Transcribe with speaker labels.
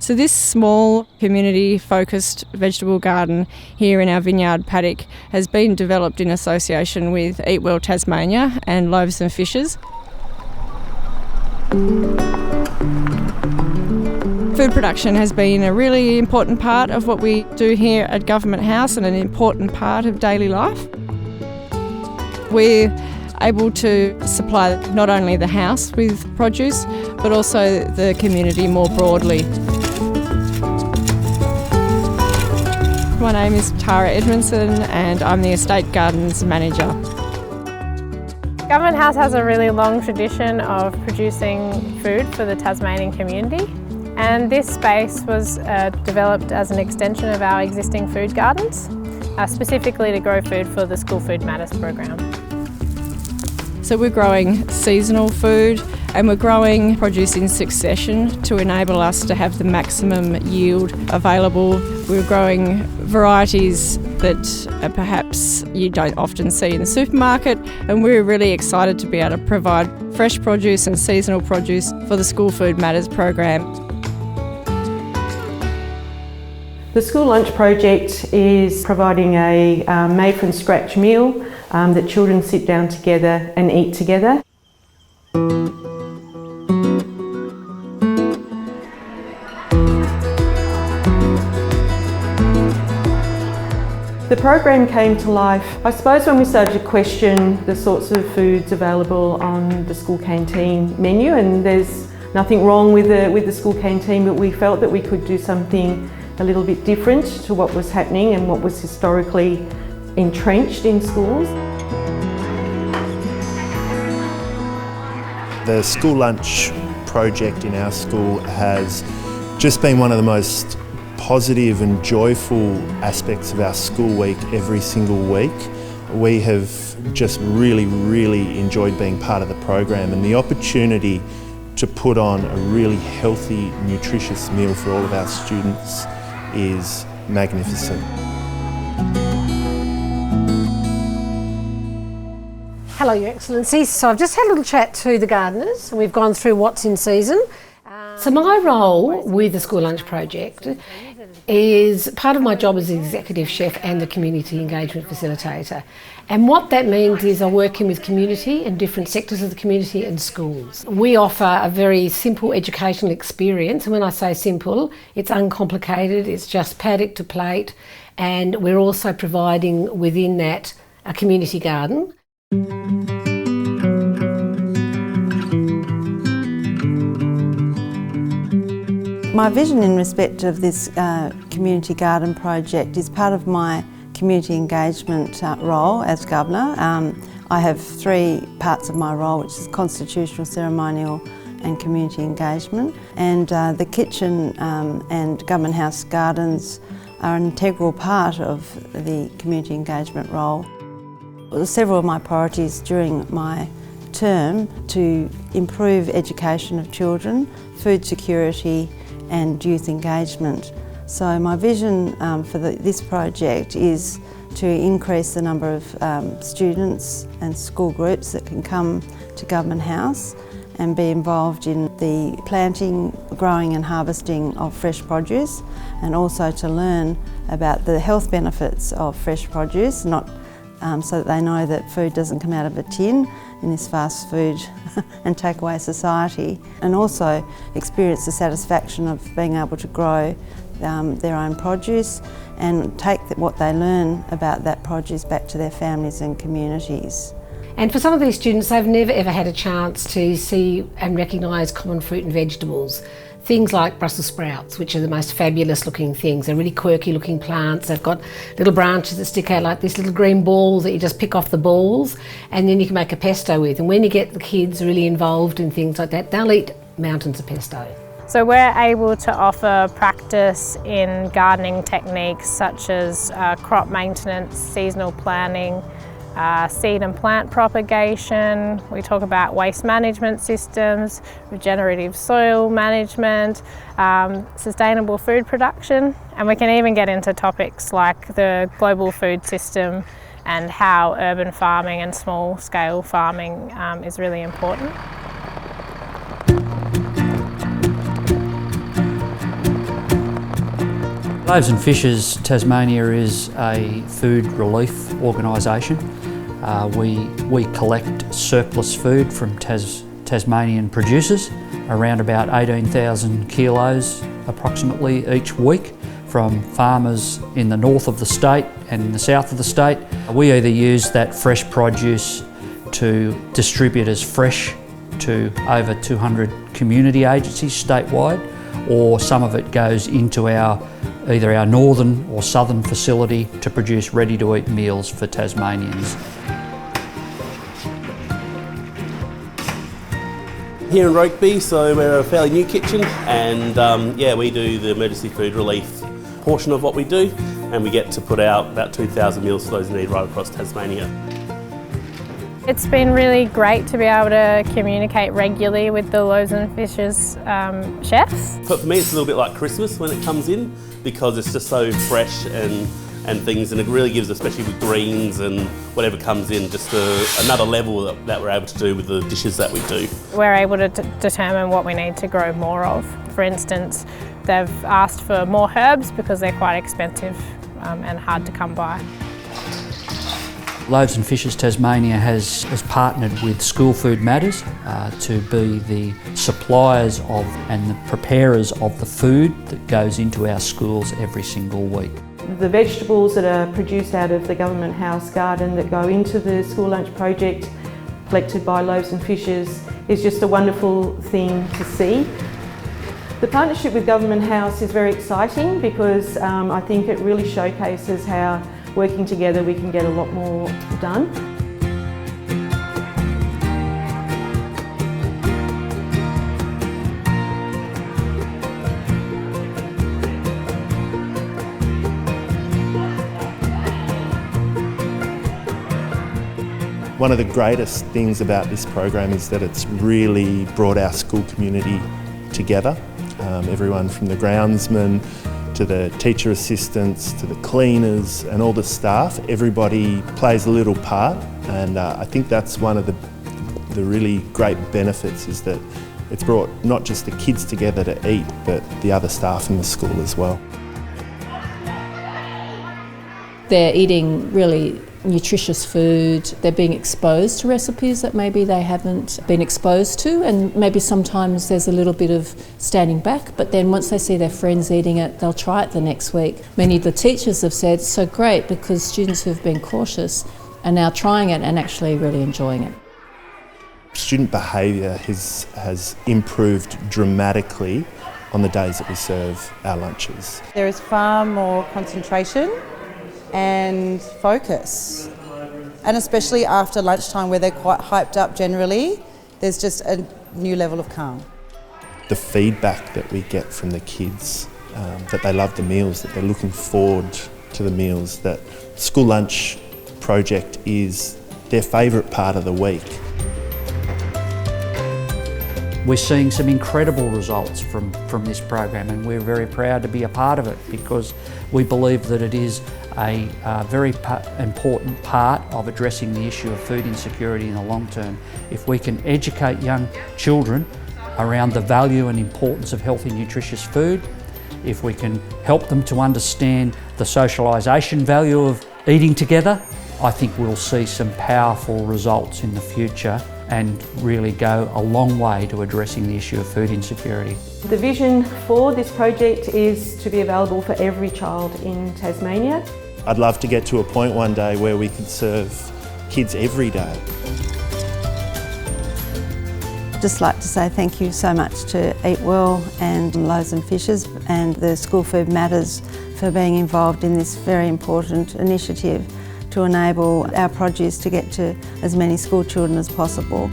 Speaker 1: So this small community-focused vegetable garden here in our vineyard paddock has been developed in association with Eat Well Tasmania and Loaves and Fishes. Food production has been a really important part of what we do here at Government House and an important part of daily life. We're able to supply not only the house with produce, but also the community more broadly. My name is Tara Edmondson and I'm the Estate Gardens Manager.
Speaker 2: Government House has a really long tradition of producing food for the Tasmanian community, and this space was developed as an extension of our existing food gardens, specifically to grow food for the School Food Matters program.
Speaker 1: So we're growing seasonal food and we're growing produce in succession to enable us to have the maximum yield available. We're growing varieties that perhaps you don't often see in the supermarket, and we're really excited to be able to provide fresh produce and seasonal produce for the School Food Matters program.
Speaker 3: The School Lunch Project is providing a made from scratch meal that children sit down together and eat together. The program came to life, I suppose, when we started to question the sorts of foods available on the school canteen menu, and there's nothing wrong with the school canteen, but we felt that we could do something a little bit different to what was happening and what was historically entrenched in schools.
Speaker 4: The school lunch project in our school has just been one of the most positive and joyful aspects of our school week every single week. We have just really enjoyed being part of the program, and the opportunity to put on a really healthy, nutritious meal for all of our students is magnificent.
Speaker 5: Hello, Your Excellency. So I've just had a little chat to the gardeners and we've gone through what's in season. So my role with the School Lunch Project is part of my job as the Executive Chef and the Community Engagement Facilitator. And what that means is I'm working with community and different sectors of the community and schools. We offer a very simple educational experience, and when I say simple, it's uncomplicated, it's just paddock to plate, and we're also providing within that a community garden.
Speaker 6: My vision in respect of this community garden project is part of my community engagement role as Governor. I have three parts of my role, which is constitutional, ceremonial and community engagement. And the kitchen and Government House gardens are an integral part of the community engagement role. Several of my priorities during my term to improve education of children, food security and youth engagement. So my vision for this project is to increase the number of students and school groups that can come to Government House and be involved in the planting, growing and harvesting of fresh produce, and also to learn about the health benefits of fresh produce, not so that they know that food doesn't come out of a tin in this fast food and takeaway society, and also experience the satisfaction of being able to grow their own produce and take what they learn about that produce back to their families and communities.
Speaker 5: And for some of these students, they've never ever had a chance to see and recognise common fruit and vegetables. Things like Brussels sprouts, which are the most fabulous looking things. They're really quirky looking plants. They've got little branches that stick out like this, little green balls that you just pick off the balls and then you can make a pesto with. And when you get the kids really involved in things like that, they'll eat mountains of pesto.
Speaker 2: So we're able to offer practice in gardening techniques such as crop maintenance, seasonal planning, seed and plant propagation. We talk about waste management systems, regenerative soil management, sustainable food production, and we can even get into topics like the global food system and how urban farming and small scale farming is really important.
Speaker 7: Loaves and Fishes Tasmania is a food relief organisation. We collect surplus food from Tasmanian producers, around about 18,000 kilos approximately each week, from farmers in the north of the state and in the south of the state. We either use that fresh produce to distribute as fresh to over 200 community agencies statewide, or some of it goes into either our northern or southern facility to produce ready-to-eat meals for Tasmanians.
Speaker 8: Here in Rokeby, so we're a fairly new kitchen, and we do the emergency food relief portion of what we do, and we get to put out about 2,000 meals for those in need right across Tasmania.
Speaker 2: It's been really great to be able to communicate regularly with the Loaves and Fishes chefs.
Speaker 8: But for me, it's a little bit like Christmas when it comes in, because it's just so fresh and things, and it really gives, especially with greens and whatever comes in, just another level that we're able to do with the dishes that we do.
Speaker 2: We're able to determine what we need to grow more of. For instance, they've asked for more herbs because they're quite expensive and hard to come by.
Speaker 7: Loaves and Fishes Tasmania has partnered with School Food Matters to be the suppliers of and the preparers of the food that goes into our schools every single week.
Speaker 3: The vegetables that are produced out of the Government House garden that go into the school lunch project, collected by Loaves and Fishes, is just a wonderful thing to see. The partnership with Government House is very exciting because I think it really showcases how working together we can get a lot more done.
Speaker 4: One of the greatest things about this program is that it's really brought our school community together. Everyone from the groundsman to the teacher assistants to the cleaners and all the staff, everybody plays a little part, and I think that's one of the really great benefits, is that it's brought not just the kids together to eat, but the other staff in the school as well.
Speaker 9: They're eating really nutritious food, they're being exposed to recipes that maybe they haven't been exposed to, and maybe sometimes there's a little bit of standing back, but then once they see their friends eating it, they'll try it the next week. Many of the teachers have said it's so great because students who've been cautious are now trying it and actually really enjoying it.
Speaker 4: Student behaviour has improved dramatically on the days that we serve our lunches.
Speaker 6: There is far more concentration and focus, and especially after lunchtime where they're quite hyped up generally, there's just a new level of calm.
Speaker 4: The feedback that we get from the kids, that they love the meals, that they're looking forward to the meals, that school lunch project is their favourite part of the week.
Speaker 7: We're seeing some incredible results from this program, and we're very proud to be a part of it because we believe that it is a very important part of addressing the issue of food insecurity in the long term. If we can educate young children around the value and importance of healthy, nutritious food, if we can help them to understand the socialisation value of eating together, I think we'll see some powerful results in the future and really go a long way to addressing the issue of food insecurity.
Speaker 3: The vision for this project is to be available for every child in Tasmania.
Speaker 4: I'd love to get to a point one day where we could serve kids every day.
Speaker 6: I'd just like to say thank you so much to Eat Well and Loaves and Fishes and the School Food Matters for being involved in this very important initiative to enable our produce to get to as many school children as possible.